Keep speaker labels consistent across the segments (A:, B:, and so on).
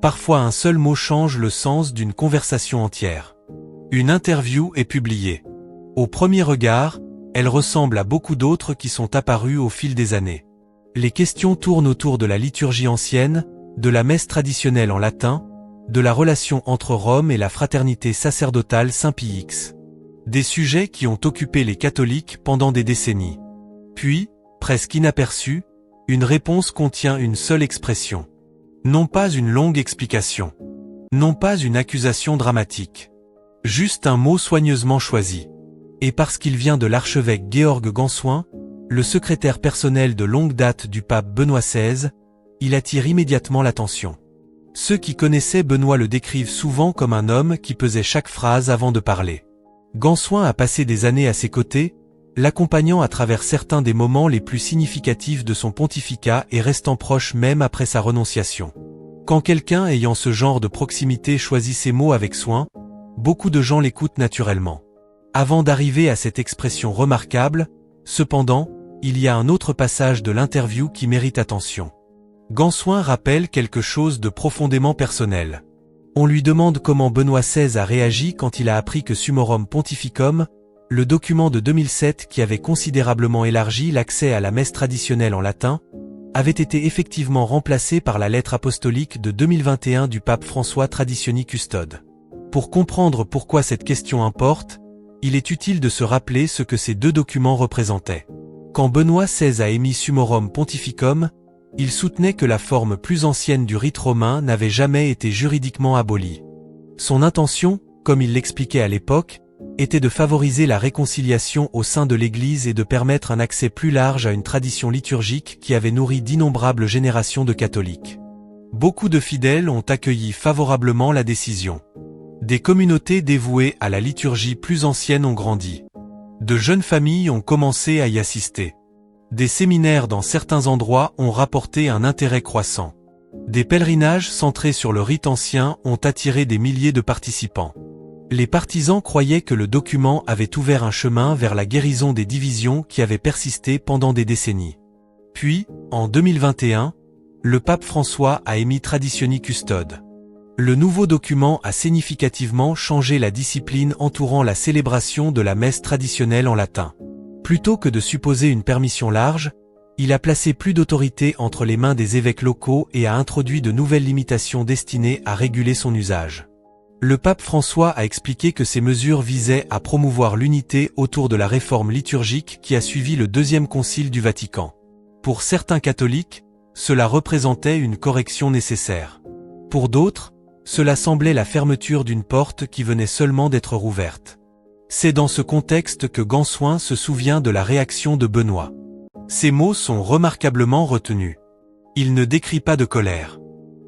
A: Parfois un seul mot change le sens d'une conversation entière. Une interview est publiée. Au premier regard, elle ressemble à beaucoup d'autres qui sont apparues au fil des années. Les questions tournent autour de la liturgie ancienne, de la messe traditionnelle en latin, de la relation entre Rome et la fraternité sacerdotale Saint-Pie X. Des sujets qui ont occupé les catholiques pendant des décennies. Puis, presque inaperçue, une réponse contient une seule expression. Non pas une longue explication. Non pas une accusation dramatique. Juste un mot soigneusement choisi. Et parce qu'il vient de l'archevêque Georges Gansoin, le secrétaire personnel de longue date du pape Benoît XVI, il attire immédiatement l'attention. Ceux qui connaissaient Benoît le décrivent souvent comme un homme qui pesait chaque phrase avant de parler. Gansoin a passé des années à ses côtés, l'accompagnant à travers certains des moments les plus significatifs de son pontificat et restant proche même après sa renonciation. Quand quelqu'un ayant ce genre de proximité choisit ses mots avec soin, beaucoup de gens l'écoutent naturellement. Avant d'arriver à cette expression remarquable, cependant, il y a un autre passage de l'interview qui mérite attention. Gansoin rappelle quelque chose de profondément personnel. On lui demande comment Benoît XVI a réagi quand il a appris que Summorum Pontificum, le document de 2007 qui avait considérablement élargi l'accès à la messe traditionnelle en latin, avait été effectivement remplacé par la lettre apostolique de 2021 du pape François Traditioni Custode. Pour comprendre pourquoi cette question importe, il est utile de se rappeler ce que ces deux documents représentaient. Quand Benoît XVI a émis Summorum Pontificum, il soutenait que la forme plus ancienne du rite romain n'avait jamais été juridiquement abolie. Son intention, comme il l'expliquait à l'époque, était de favoriser la réconciliation au sein de l'Église et de permettre un accès plus large à une tradition liturgique qui avait nourri d'innombrables générations de catholiques. Beaucoup de fidèles ont accueilli favorablement la décision. Des communautés dévouées à la liturgie plus ancienne ont grandi. De jeunes familles ont commencé à y assister. Des séminaires dans certains endroits ont rapporté un intérêt croissant. Des pèlerinages centrés sur le rite ancien ont attiré des milliers de participants. Les partisans croyaient que le document avait ouvert un chemin vers la guérison des divisions qui avaient persisté pendant des décennies. Puis, en 2021, le pape François a émis Traditioni Custode. Le nouveau document a significativement changé la discipline entourant la célébration de la messe traditionnelle en latin. Plutôt que de supposer une permission large, il a placé plus d'autorité entre les mains des évêques locaux et a introduit de nouvelles limitations destinées à réguler son usage. Le pape François a expliqué que ces mesures visaient à promouvoir l'unité autour de la réforme liturgique qui a suivi le Deuxième Concile du Vatican. Pour certains catholiques, cela représentait une correction nécessaire. Pour d'autres, cela semblait la fermeture d'une porte qui venait seulement d'être rouverte. C'est dans ce contexte que Gansoin se souvient de la réaction de Benoît. Ces mots sont remarquablement retenus. Il ne décrit pas de colère.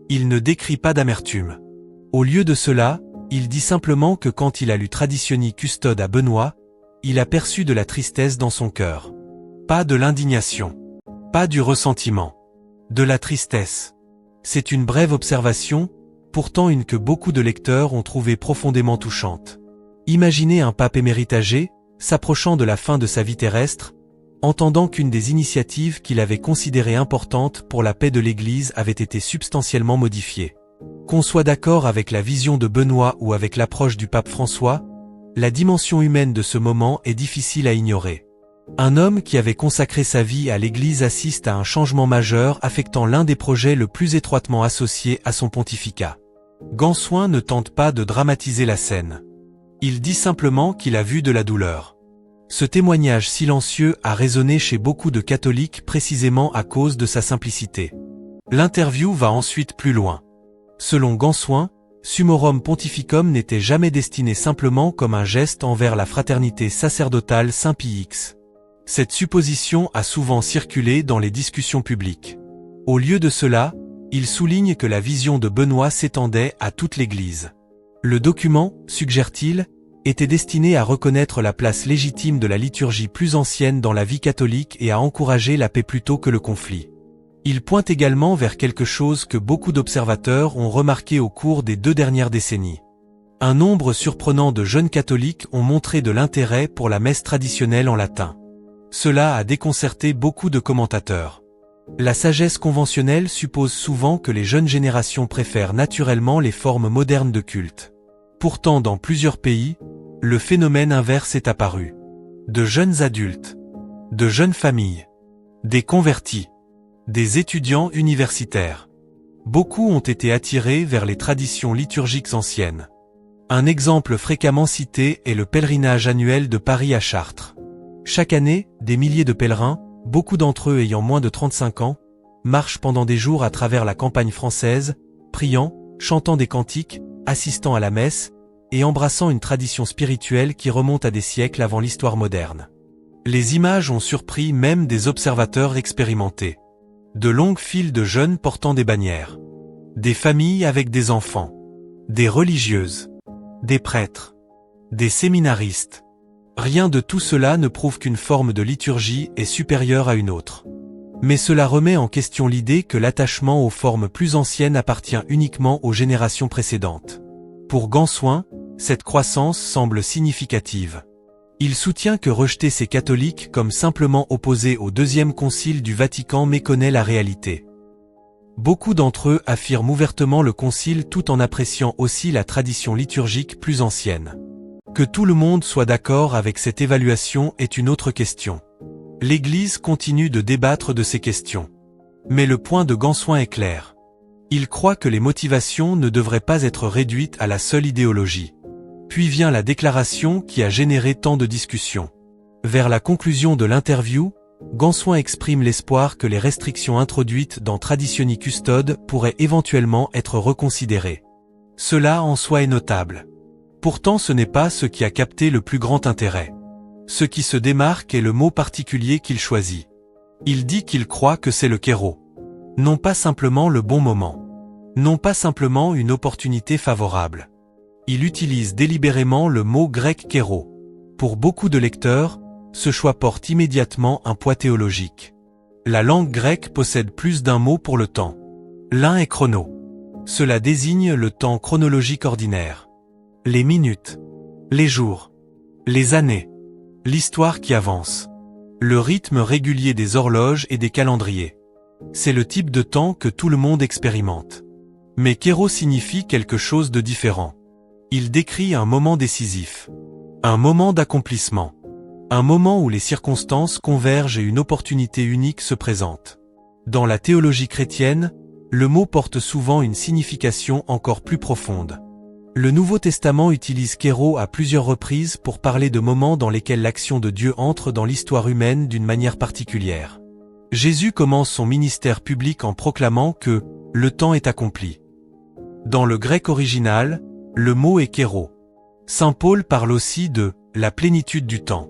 A: Il ne décrit pas d'amertume. Au lieu de cela, il dit simplement que quand il a lu Traditioni Custode à Benoît, il a perçu de la tristesse dans son cœur. Pas de l'indignation. Pas du ressentiment. De la tristesse. C'est une brève observation, pourtant une que beaucoup de lecteurs ont trouvée profondément touchante. Imaginez un pape émérite âgé, s'approchant de la fin de sa vie terrestre, entendant qu'une des initiatives qu'il avait considérées importantes pour la paix de l'Église avait été substantiellement modifiée. Qu'on soit d'accord avec la vision de Benoît ou avec l'approche du pape François, la dimension humaine de ce moment est difficile à ignorer. Un homme qui avait consacré sa vie à l'Église assiste à un changement majeur affectant l'un des projets le plus étroitement associés à son pontificat. Gansoin ne tente pas de dramatiser la scène. Il dit simplement qu'il a vu de la douleur. Ce témoignage silencieux a résonné chez beaucoup de catholiques précisément à cause de sa simplicité. L'interview va ensuite plus loin. Selon Gansoin, Summorum Pontificum n'était jamais destiné simplement comme un geste envers la fraternité sacerdotale Saint-Pie X. Cette supposition a souvent circulé dans les discussions publiques. Au lieu de cela, il souligne que la vision de Benoît s'étendait à toute l'Église. Le document, suggère-t-il, était destiné à reconnaître la place légitime de la liturgie plus ancienne dans la vie catholique et à encourager la paix plutôt que le conflit. Il pointe également vers quelque chose que beaucoup d'observateurs ont remarqué au cours des 2 dernières décennies. Un nombre surprenant de jeunes catholiques ont montré de l'intérêt pour la messe traditionnelle en latin. Cela a déconcerté beaucoup de commentateurs. La sagesse conventionnelle suppose souvent que les jeunes générations préfèrent naturellement les formes modernes de culte. Pourtant, dans plusieurs pays, le phénomène inverse est apparu. De jeunes adultes, de jeunes familles, des convertis, des étudiants universitaires. Beaucoup ont été attirés vers les traditions liturgiques anciennes. Un exemple fréquemment cité est le pèlerinage annuel de Paris à Chartres. Chaque année, des milliers de pèlerins, beaucoup d'entre eux ayant moins de 35 ans, marchent pendant des jours à travers la campagne française, priant, chantant des cantiques, assistant à la messe, et embrassant une tradition spirituelle qui remonte à des siècles avant l'histoire moderne. Les images ont surpris même des observateurs expérimentés. De longues files de jeunes portant des bannières. Des familles avec des enfants. Des religieuses. Des prêtres. Des séminaristes. Rien de tout cela ne prouve qu'une forme de liturgie est supérieure à une autre. Mais cela remet en question l'idée que l'attachement aux formes plus anciennes appartient uniquement aux générations précédentes. Pour Gansouin, cette croissance semble significative. Il soutient que rejeter ces catholiques comme simplement opposés au Deuxième Concile du Vatican méconnaît la réalité. Beaucoup d'entre eux affirment ouvertement le Concile tout en appréciant aussi la tradition liturgique plus ancienne. Que tout le monde soit d'accord avec cette évaluation est une autre question. L'Église continue de débattre de ces questions. Mais le point de Gansouin est clair. Il croit que les motivations ne devraient pas être réduites à la seule idéologie. Puis vient la déclaration qui a généré tant de discussions. Vers la conclusion de l'interview, Gansouin exprime l'espoir que les restrictions introduites dans Traditioni Custode pourraient éventuellement être reconsidérées. Cela en soi est notable. Pourtant, ce n'est pas ce qui a capté le plus grand intérêt. Ce qui se démarque est le mot particulier qu'il choisit. Il dit qu'il croit que c'est le kéro. Non pas simplement le bon moment. Non pas simplement une opportunité favorable. Il utilise délibérément le mot grec kéro. Pour beaucoup de lecteurs, ce choix porte immédiatement un poids théologique. La langue grecque possède plus d'un mot pour le temps. L'un est chrono. Cela désigne le temps chronologique ordinaire. Les minutes, les jours, les années, l'histoire qui avance, le rythme régulier des horloges et des calendriers. C'est le type de temps que tout le monde expérimente. Mais kéro signifie quelque chose de différent. Il décrit un moment décisif, un moment d'accomplissement, un moment où les circonstances convergent et une opportunité unique se présente. Dans la théologie chrétienne, le mot porte souvent une signification encore plus profonde. Le Nouveau Testament utilise kéro à plusieurs reprises pour parler de moments dans lesquels l'action de Dieu entre dans l'histoire humaine d'une manière particulière. Jésus commence son ministère public en proclamant que « le temps est accompli ». Dans le grec original, le mot est kéro. Saint Paul parle aussi de « la plénitude du temps ».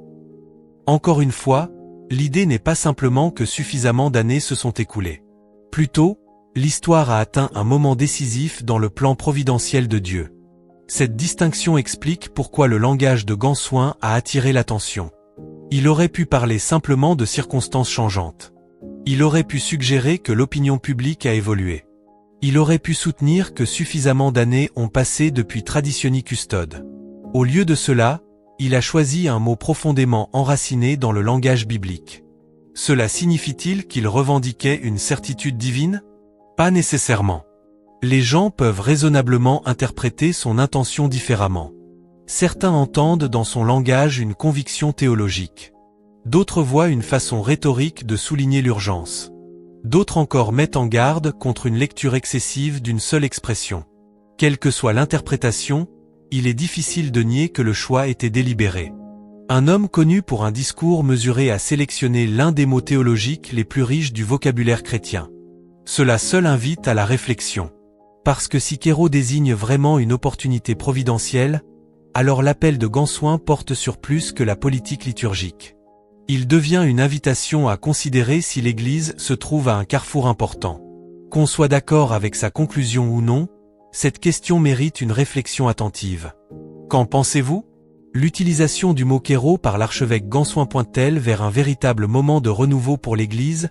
A: Encore une fois, l'idée n'est pas simplement que suffisamment d'années se sont écoulées. Plutôt, l'histoire a atteint un moment décisif dans le plan providentiel de Dieu. Cette distinction explique pourquoi le langage de Gansouin a attiré l'attention. Il aurait pu parler simplement de circonstances changeantes. Il aurait pu suggérer que l'opinion publique a évolué. Il aurait pu soutenir que suffisamment d'années ont passé depuis Traditioni Custode. Au lieu de cela, il a choisi un mot profondément enraciné dans le langage biblique. Cela signifie-t-il qu'il revendiquait une certitude divine? Pas nécessairement. Les gens peuvent raisonnablement interpréter son intention différemment. Certains entendent dans son langage une conviction théologique. D'autres voient une façon rhétorique de souligner l'urgence. D'autres encore mettent en garde contre une lecture excessive d'une seule expression. Quelle que soit l'interprétation, il est difficile de nier que le choix était délibéré. Un homme connu pour un discours mesuré a sélectionné l'un des mots théologiques les plus riches du vocabulaire chrétien. Cela seul invite à la réflexion. Parce que si kéro désigne vraiment une opportunité providentielle, alors l'appel de Gansouin porte sur plus que la politique liturgique. Il devient une invitation à considérer si l'Église se trouve à un carrefour important. Qu'on soit d'accord avec sa conclusion ou non, cette question mérite une réflexion attentive. Qu'en pensez-vous? L'utilisation du mot kéro par l'archevêque Gansouin pointe-t-elle vers un véritable moment de renouveau pour l'Église,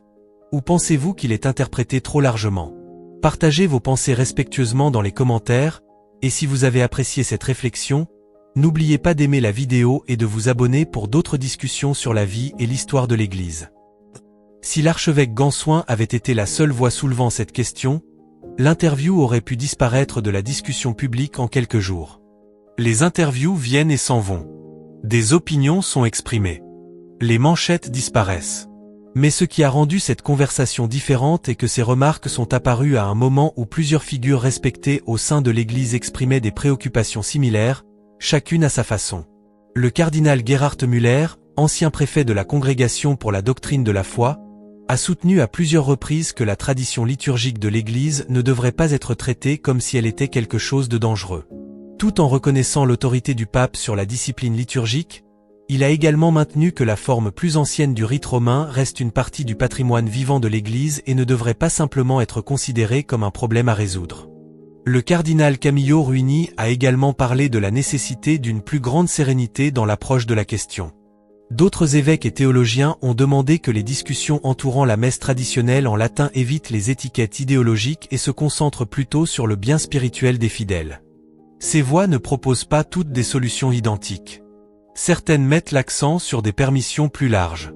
A: ou pensez-vous qu'il est interprété trop largement? Partagez vos pensées respectueusement dans les commentaires, et si vous avez apprécié cette réflexion, n'oubliez pas d'aimer la vidéo et de vous abonner pour d'autres discussions sur la vie et l'histoire de l'Église. Si l'archevêque Gansoin avait été la seule voix soulevant cette question, l'interview aurait pu disparaître de la discussion publique en quelques jours. Les interviews viennent et s'en vont. Des opinions sont exprimées. Les manchettes disparaissent. Mais ce qui a rendu cette conversation différente est que ces remarques sont apparues à un moment où plusieurs figures respectées au sein de l'Église exprimaient des préoccupations similaires, chacune à sa façon. Le cardinal Gerhard Müller, ancien préfet de la Congrégation pour la doctrine de la foi, a soutenu à plusieurs reprises que la tradition liturgique de l'Église ne devrait pas être traitée comme si elle était quelque chose de dangereux. Tout en reconnaissant l'autorité du pape sur la discipline liturgique, il a également maintenu que la forme plus ancienne du rite romain reste une partie du patrimoine vivant de l'Église et ne devrait pas simplement être considérée comme un problème à résoudre. Le cardinal Camillo Ruini a également parlé de la nécessité d'une plus grande sérénité dans l'approche de la question. D'autres évêques et théologiens ont demandé que les discussions entourant la messe traditionnelle en latin évitent les étiquettes idéologiques et se concentrent plutôt sur le bien spirituel des fidèles. Ces voix ne proposent pas toutes des solutions identiques. Certaines mettent l'accent sur des permissions plus larges.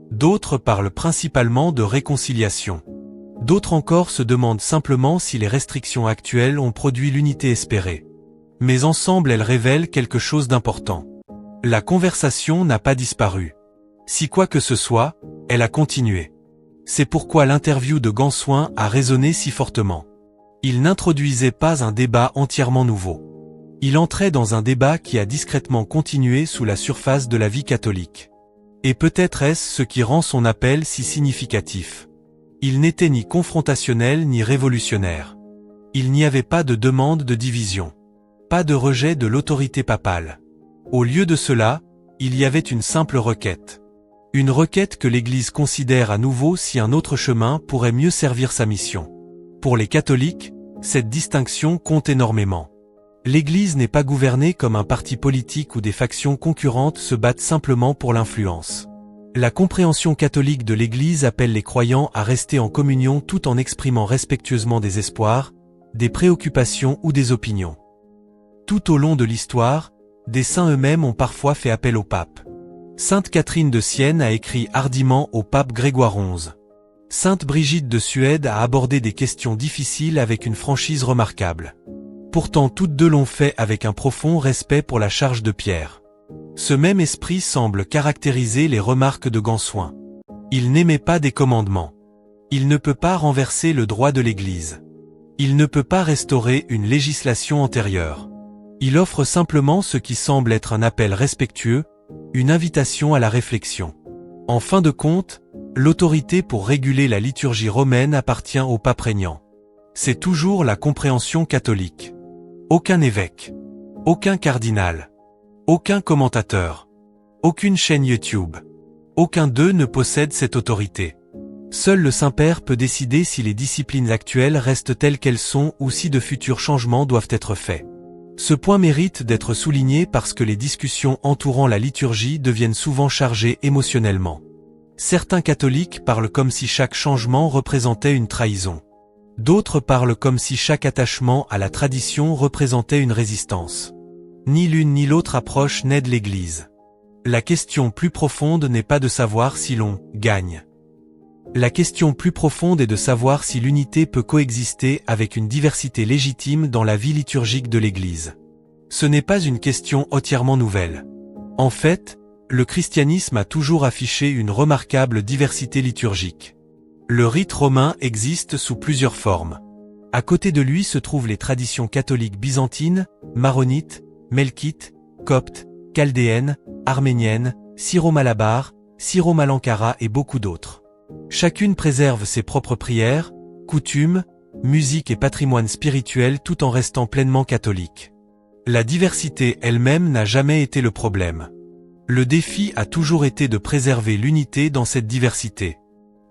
A: D'autres parlent principalement de réconciliation. D'autres encore se demandent simplement si les restrictions actuelles ont produit l'unité espérée. Mais ensemble elles révèlent quelque chose d'important. La conversation n'a pas disparu. Si quoi que ce soit, elle a continué. C'est pourquoi l'interview de Gansoin a résonné si fortement. Il n'introduisait pas un débat entièrement nouveau. Il entrait dans un débat qui a discrètement continué sous la surface de la vie catholique. Et peut-être est-ce ce qui rend son appel si significatif. Il n'était ni confrontationnel ni révolutionnaire. Il n'y avait pas de demande de division. Pas de rejet de l'autorité papale. Au lieu de cela, il y avait une simple requête. Une requête que l'Église considère à nouveau si un autre chemin pourrait mieux servir sa mission. Pour les catholiques, cette distinction compte énormément. L'Église n'est pas gouvernée comme un parti politique où des factions concurrentes se battent simplement pour l'influence. La compréhension catholique de l'Église appelle les croyants à rester en communion tout en exprimant respectueusement des espoirs, des préoccupations ou des opinions. Tout au long de l'histoire, des saints eux-mêmes ont parfois fait appel au pape. Sainte Catherine de Sienne a écrit hardiment au pape Grégoire XI. Sainte Brigitte de Suède a abordé des questions difficiles avec une franchise remarquable. Pourtant toutes deux l'ont fait avec un profond respect pour la charge de Pierre. Ce même esprit semble caractériser les remarques de Gansoin. Il n'émet pas des commandements. Il ne peut pas renverser le droit de l'Église. Il ne peut pas restaurer une législation antérieure. Il offre simplement ce qui semble être un appel respectueux, une invitation à la réflexion. En fin de compte, l'autorité pour réguler la liturgie romaine appartient au pape régnant. C'est toujours la compréhension catholique. Aucun évêque, aucun cardinal, aucun commentateur, aucune chaîne YouTube, aucun d'eux ne possède cette autorité. Seul le Saint-Père peut décider si les disciplines actuelles restent telles qu'elles sont ou si de futurs changements doivent être faits. Ce point mérite d'être souligné parce que les discussions entourant la liturgie deviennent souvent chargées émotionnellement. Certains catholiques parlent comme si chaque changement représentait une trahison. D'autres parlent comme si chaque attachement à la tradition représentait une résistance. Ni l'une ni l'autre approche n'aide l'Église. La question plus profonde n'est pas de savoir si l'on gagne. La question plus profonde est de savoir si l'unité peut coexister avec une diversité légitime dans la vie liturgique de l'Église. Ce n'est pas une question entièrement nouvelle. En fait, le christianisme a toujours affiché une remarquable diversité liturgique. Le rite romain existe sous plusieurs formes. À côté de lui se trouvent les traditions catholiques byzantines, maronites, melkites, coptes, chaldéennes, arméniennes, syro-malabares, syro-malankara et beaucoup d'autres. Chacune préserve ses propres prières, coutumes, musique et patrimoine spirituel tout en restant pleinement catholique. La diversité elle-même n'a jamais été le problème. Le défi a toujours été de préserver l'unité dans cette diversité.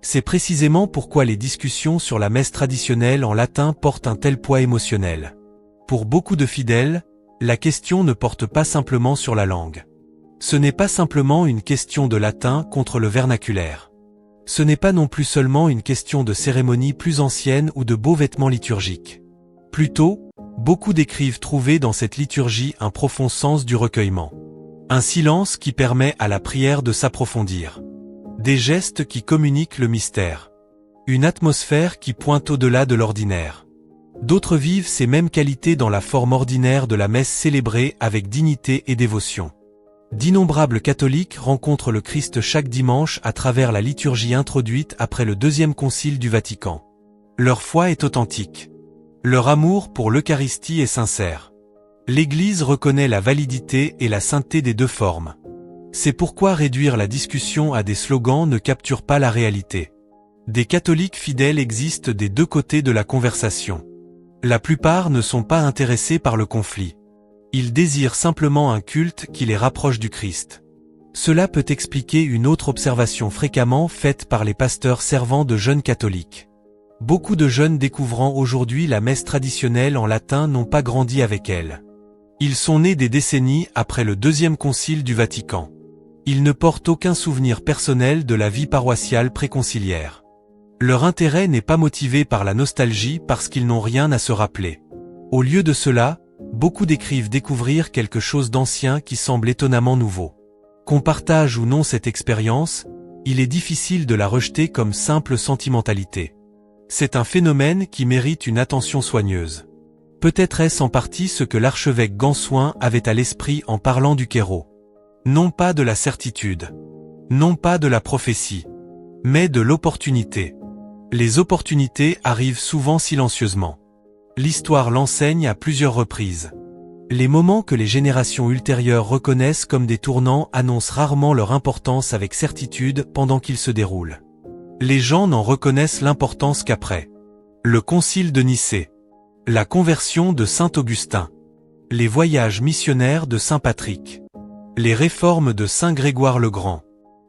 A: C'est précisément pourquoi les discussions sur la messe traditionnelle en latin portent un tel poids émotionnel. Pour beaucoup de fidèles, la question ne porte pas simplement sur la langue. Ce n'est pas simplement une question de latin contre le vernaculaire. Ce n'est pas non plus seulement une question de cérémonie plus ancienne ou de beaux vêtements liturgiques. Plutôt, beaucoup décrivent trouver dans cette liturgie un profond sens du recueillement. Un silence qui permet à la prière de s'approfondir. Des gestes qui communiquent le mystère. Une atmosphère qui pointe au-delà de l'ordinaire. D'autres vivent ces mêmes qualités dans la forme ordinaire de la messe célébrée avec dignité et dévotion. D'innombrables catholiques rencontrent le Christ chaque dimanche à travers la liturgie introduite après le Deuxième Concile du Vatican. Leur foi est authentique. Leur amour pour l'Eucharistie est sincère. L'Église reconnaît la validité et la sainteté des deux formes. C'est pourquoi réduire la discussion à des slogans ne capture pas la réalité. Des catholiques fidèles existent des deux côtés de la conversation. La plupart ne sont pas intéressés par le conflit. Ils désirent simplement un culte qui les rapproche du Christ. Cela peut expliquer une autre observation fréquemment faite par les pasteurs servant de jeunes catholiques. Beaucoup de jeunes découvrant aujourd'hui la messe traditionnelle en latin n'ont pas grandi avec elle. Ils sont nés des décennies après le Deuxième Concile du Vatican. Ils ne portent aucun souvenir personnel de la vie paroissiale préconciliaire. Leur intérêt n'est pas motivé par la nostalgie parce qu'ils n'ont rien à se rappeler. Au lieu de cela, beaucoup décrivent découvrir quelque chose d'ancien qui semble étonnamment nouveau. Qu'on partage ou non cette expérience, il est difficile de la rejeter comme simple sentimentalité. C'est un phénomène qui mérite une attention soigneuse. Peut-être est-ce en partie ce que l'archevêque Gansoin avait à l'esprit en parlant du kéro. Non pas de la certitude, non pas de la prophétie, mais de l'opportunité. Les opportunités arrivent souvent silencieusement. L'histoire l'enseigne à plusieurs reprises. Les moments que les générations ultérieures reconnaissent comme des tournants annoncent rarement leur importance avec certitude pendant qu'ils se déroulent. Les gens n'en reconnaissent l'importance qu'après. Le concile de Nicée. La conversion de saint Augustin. Les voyages missionnaires de saint Patrick. Les réformes de saint Grégoire le Grand.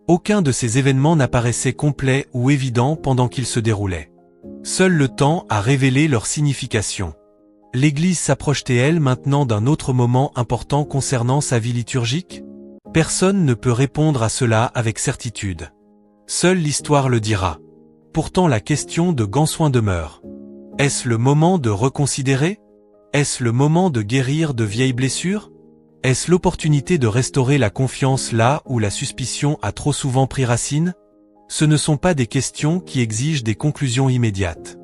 A: Aucun de ces événements n'apparaissait complet ou évident pendant qu'ils se déroulaient. Seul le temps a révélé leur signification. L'Église s'approche-t-elle maintenant d'un autre moment important concernant sa vie liturgique? Personne ne peut répondre à cela avec certitude. Seule l'histoire le dira. Pourtant la question de Gansoin demeure. Est-ce le moment de reconsidérer? Est-ce le moment de guérir de vieilles blessures? Est-ce l'opportunité de restaurer la confiance là où la suspicion a trop souvent pris racine? Ce ne sont pas des questions qui exigent des conclusions immédiates.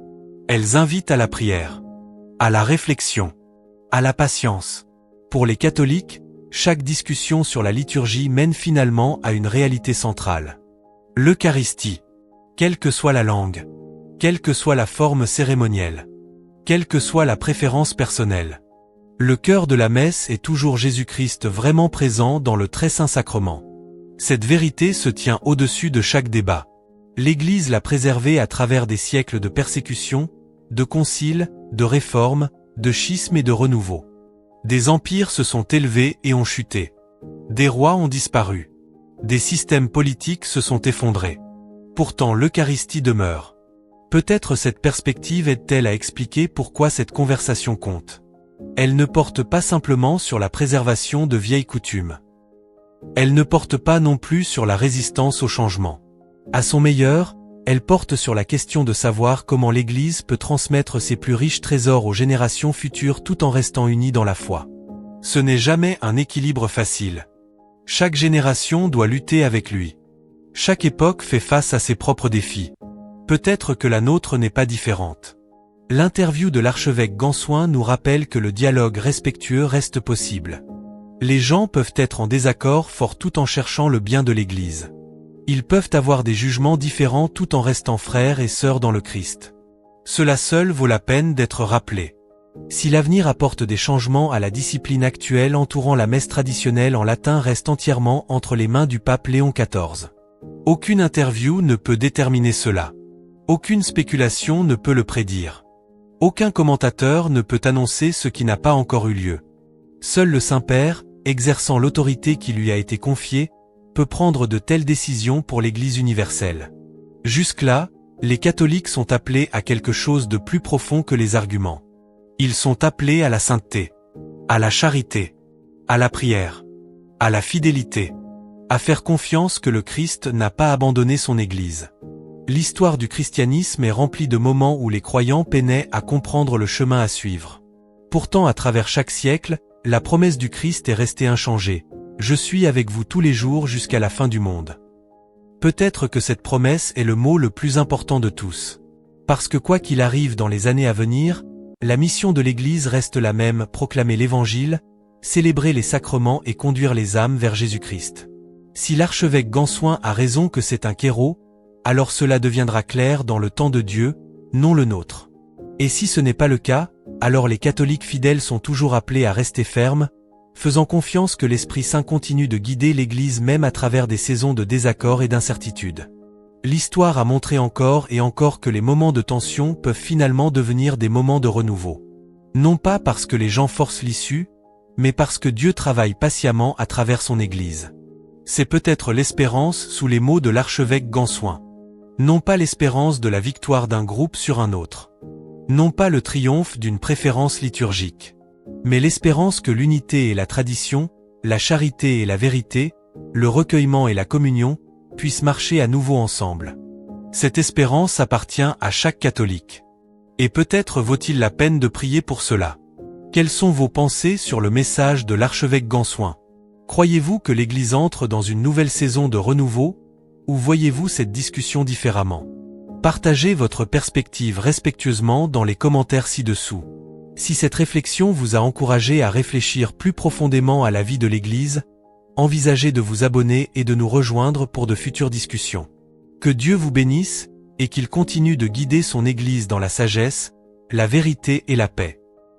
A: Elles invitent à la prière, à la réflexion, à la patience. Pour les catholiques, chaque discussion sur la liturgie mène finalement à une réalité centrale. L'Eucharistie. Quelle que soit la langue, quelle que soit la forme cérémonielle, quelle que soit la préférence personnelle, le cœur de la messe est toujours Jésus-Christ vraiment présent dans le très saint sacrement. Cette vérité se tient au-dessus de chaque débat. L'Église l'a préservée à travers des siècles de persécutions, de conciles, de réformes, de schismes et de renouveau. Des empires se sont élevés et ont chuté. Des rois ont disparu. Des systèmes politiques se sont effondrés. Pourtant l'Eucharistie demeure. Peut-être cette perspective aide-t-elle à expliquer pourquoi cette conversation compte. Elle ne porte pas simplement sur la préservation de vieilles coutumes. Elle ne porte pas non plus sur la résistance au changement. À son meilleur, elle porte sur la question de savoir comment l'Église peut transmettre ses plus riches trésors aux générations futures tout en restant unie dans la foi. Ce n'est jamais un équilibre facile. Chaque génération doit lutter avec lui. Chaque époque fait face à ses propres défis. Peut-être que la nôtre n'est pas différente. L'interview de l'archevêque Gansoin nous rappelle que le dialogue respectueux reste possible. Les gens peuvent être en désaccord fort tout en cherchant le bien de l'Église. Ils peuvent avoir des jugements différents tout en restant frères et sœurs dans le Christ. Cela seul vaut la peine d'être rappelé. Si l'avenir apporte des changements à la discipline actuelle entourant la messe traditionnelle en latin reste entièrement entre les mains du pape Léon XIV. Aucune interview ne peut déterminer cela. Aucune spéculation ne peut le prédire. Aucun commentateur ne peut annoncer ce qui n'a pas encore eu lieu. Seul le Saint-Père, exerçant l'autorité qui lui a été confiée, peut prendre de telles décisions pour l'Église universelle. Jusque-là, les catholiques sont appelés à quelque chose de plus profond que les arguments. Ils sont appelés à la sainteté, à la charité, à la prière, à la fidélité, à faire confiance que le Christ n'a pas abandonné son Église. L'histoire du christianisme est remplie de moments où les croyants peinaient à comprendre le chemin à suivre. Pourtant, à travers chaque siècle, la promesse du Christ est restée inchangée. Je suis avec vous tous les jours jusqu'à la fin du monde. Peut-être que cette promesse est le mot le plus important de tous. Parce que quoi qu'il arrive dans les années à venir, la mission de l'Église reste la même, proclamer l'Évangile, célébrer les sacrements et conduire les âmes vers Jésus-Christ. Si l'archevêque Gansoin a raison que c'est un kéro, alors cela deviendra clair dans le temps de Dieu, non le nôtre. Et si ce n'est pas le cas, alors les catholiques fidèles sont toujours appelés à rester fermes, faisant confiance que l'Esprit Saint continue de guider l'Église même à travers des saisons de désaccord et d'incertitude. L'histoire a montré encore et encore que les moments de tension peuvent finalement devenir des moments de renouveau. Non pas parce que les gens forcent l'issue, mais parce que Dieu travaille patiemment à travers son Église. C'est peut-être l'espérance sous les mots de l'archevêque Gansoin. Non pas l'espérance de la victoire d'un groupe sur un autre. Non pas le triomphe d'une préférence liturgique. Mais l'espérance que l'unité et la tradition, la charité et la vérité, le recueillement et la communion, puissent marcher à nouveau ensemble. Cette espérance appartient à chaque catholique. Et peut-être vaut-il la peine de prier pour cela. Quelles sont vos pensées sur le message de l'archevêque Gansoin? Croyez-vous que l'Église entre dans une nouvelle saison de renouveau, ou voyez-vous cette discussion différemment? Partagez votre perspective respectueusement dans les commentaires ci-dessous. Si cette réflexion vous a encouragé à réfléchir plus profondément à la vie de l'Église, envisagez de vous abonner et de nous rejoindre pour de futures discussions. Que Dieu vous bénisse, et qu'il continue de guider son Église dans la sagesse, la vérité et la paix.